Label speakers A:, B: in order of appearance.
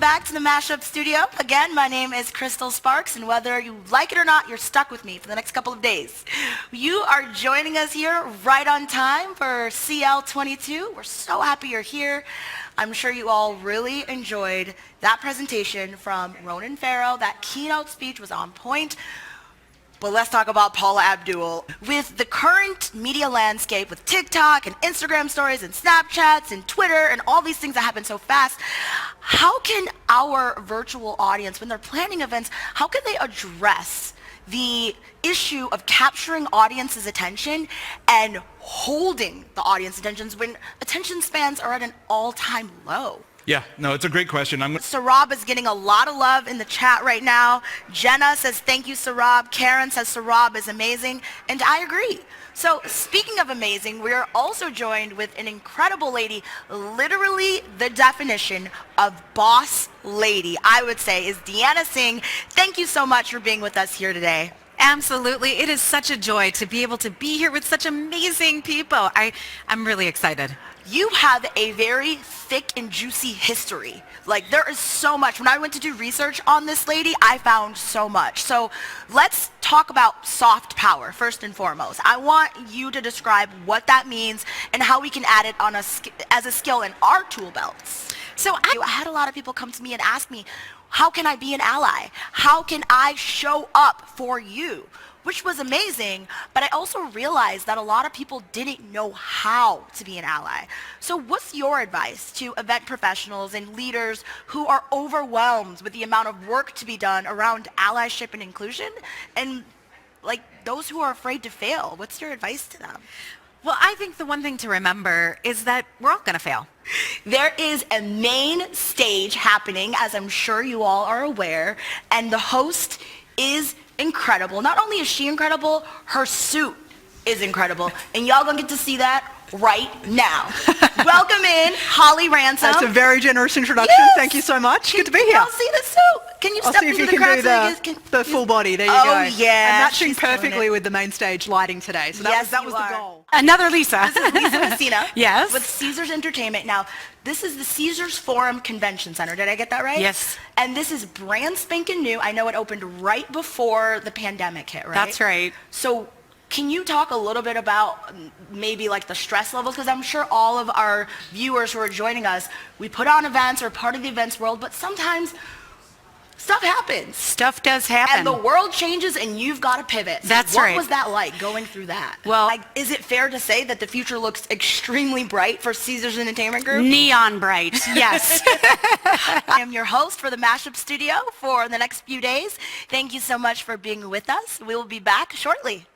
A: back to the Mashup studio. Again, my name is Crystal Sparks, and whether you like it or not, you're stuck with me for the next couple of days. You are joining us here right on time for CL22. We're so happy you're here. I'm sure you all really enjoyed that presentation from Ronan Farrow. That keynote speech was on point. But let's talk about Paula Abdul. With the current media landscape with TikTok and Instagram stories and Snapchats and Twitter and all these things that happen so fast, how can our virtual audience, when they're planning events, how can they address the issue of capturing audience's attention and holding the audience attentions when attention spans are at an all-time low?
B: Yeah, no, it's a great question.
A: Sarab is getting a lot of love in the chat right now. Jenna says, thank you, Sarab. Karen says, Sarab is amazing. And I agree. So speaking of amazing, we are also joined with an incredible lady, literally the definition of boss lady, I would say, is Deanna Singh. Thank you so much for being with us here today.
C: Absolutely. It is such a joy to be able to be here with such amazing people. I'm really excited.
A: You have a very thick and juicy history. Like, there is so much. When I went to do research on this lady, I found so much. So let's talk about soft power first and foremost. I want you to describe what that means and how we can add it on as a skill in our tool belts. So I had a lot of people come to me and ask me, how can I be an ally? How can I show up for you? Which was amazing, but I also realized that a lot of people didn't know how to be an ally. So what's your advice to event professionals and leaders who are overwhelmed with the amount of work to be done around allyship and inclusion, and like those who are afraid to fail? What's your advice to them?
C: Well, I think the one thing to remember is that we're all going to fail.
A: There is a main stage happening, as I'm sure you all are aware, and the host is incredible. Not only is she incredible, her suit is incredible. And y'all gonna get to see that right now. Welcome in, Holly Ransom.
D: That's a very generous introduction.
A: Yes.
D: Thank you so much. Good to be here.
A: Y'all see the suit? Can you
D: I'll
A: step
D: see if
A: into
D: you
A: the
D: can
A: crowd
D: do the full body. There you
A: oh,
D: go.
A: yeah.
D: And matching
A: She's doing
D: perfectly
A: it.
D: with the main stage lighting today. So that was the goal.
C: Another Lisa.
A: This is Lisa Messina.
C: Yes.
A: With Caesars Entertainment. Now, this is the Caesars Forum Convention Center. Did I get that right?
C: Yes.
A: And this is brand spanking new. I know it opened right before the pandemic hit, right?
C: That's right.
A: So can you talk a little bit about maybe like the stress levels? Because I'm sure all of our viewers who are joining us, we put on events or part of the events world, but sometimes stuff happens.
C: Stuff does happen.
A: And the world changes and you've got to pivot. So
C: That's right.
A: What was that like going through that?
C: Well,
A: like, is it fair to say that the future looks extremely bright for Caesars Entertainment Group?
C: Neon bright, yes.
A: I am your host for the Mashup Studio for the next few days. Thank you so much for being with us. We will be back shortly.